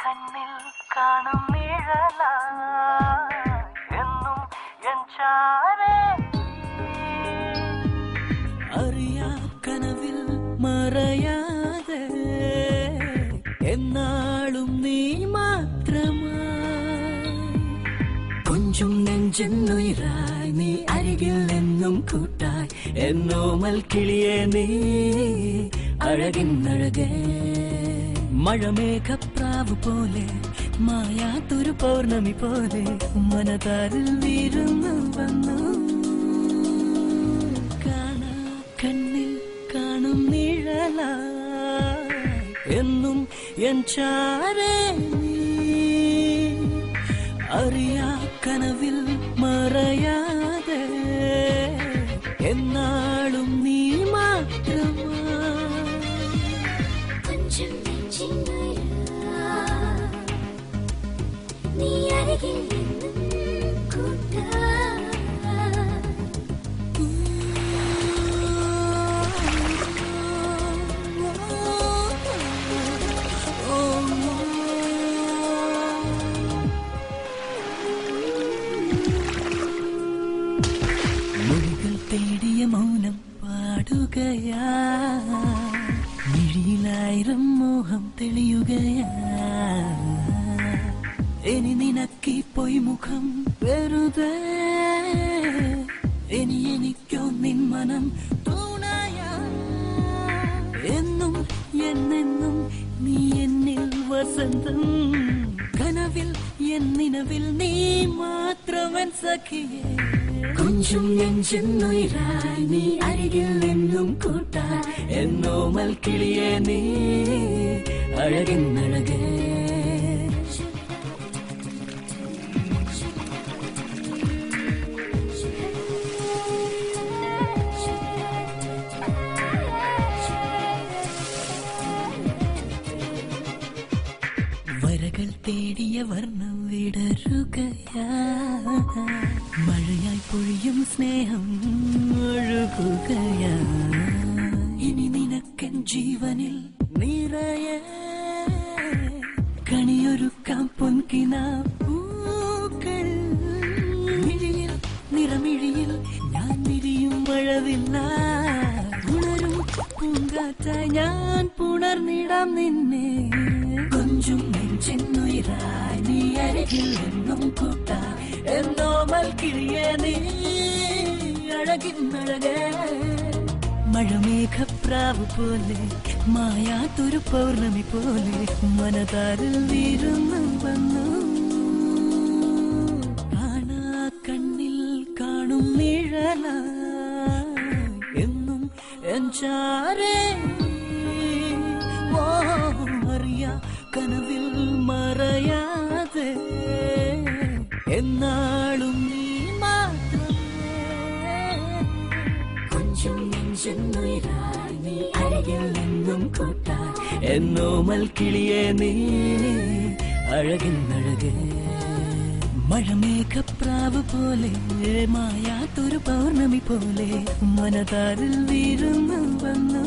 കണ്ണിൽ കാണും നിഴലായി എന്നും എൻ ചാരേ അറിയാ കനവിൽ മറയാതെ എന്നാളും നീ മാത്രമായി കൊഞ്ചും നെഞ്ചെന്നുയിരായി നീ അരികിൽ എന്നും കൂട്ടായി എന്നോമൽ കിളിയെ നീ അഴകിന്നഴകേ മഴമേഘപ്രാവ് പോലെ മായാത്തൊരു പൗർണമി പോലെ മനതാരിൽ വീരുന്നു വന്നു കാണാ കണ്ണിൽ കാണും നിഴലായി എന്നും എൻ ചാരേ അറിയാ കനവിൽ മറയാതെ എന്നാളും നീ മാത്രമായി നീ അരികിൽ നിന്നും മൊഴികൾ തേടിയ മൗനം പാടുകയാ മിഴിയിലായിരം മോഹം തെളിയുകയാ ഇനി നിനക്കി പോയി മുഖം വെറുതെ ഇനി എനിക്കോ നിൻ മനം തുണയാ എന്നും എന്നെന്നും നീ എന്നിൽ വസന്തം കനവിൽ എന്നിനവിൽ നീ മാത്രവൻ സഖിയേ കൊഞ്ചും നെഞ്ചെന്നുയിരായി നീ അരികിൽ നിന്നും കൂട്ടായി എന്നോമൽ കിളിയെ നീ അഴകിന്നഴകേ വരകൾ തേടിയ വർണ്ണം വിടരുകയാ മഴയായി പൊഴിയും സ്നേഹം ഒഴുകുകയാ ഇനി നിനക്കൻ ജീവനിൽ നിറയെ കണിയൊരുക്കാം പൊൻകിന പൂക്കൾ മിഴിയിൽ നിറമിഴിയിൽ ഞാൻ വിരിയും മഴവില്ല ഉണരും പൂങ്കാറ്റായി ഞാൻ പുണർന്നിടാം നിന്നെ കൊഞ്ചും നെഞ്ചെന്നുയിരായി നീ അരികിൽ എന്നും കൂട്ടായി എന്നോമൽ കിളിയെ നീ അഴകിന്നഴകേ മഴമേഘപ്രാവ് പോലെ മായാത്തൊരു പൗർണമി പോലെ മനതാരിൽ വീരുന്നു വന്നു കാണാ കണ്ണിൽ കാണും നിഴലായി എന്നും എൻ ചാരേ അറിയാ കനവിൽ മറയാതെ എന്നാളും നീ മാത്രമേ കൊഞ്ചും നെഞ്ചെന്നുയിരായി നീ അരികിൽ നിന്നും കൂട്ടായി എന്നോമൽ കിളിയെ നീ അഴകിന്നഴകേ മഴമേഘപ്രാവ് പോലെ മായാത്തൊരു പൗർണമി പോലെ മനതാരിൽ വീരുന്നു വന്നു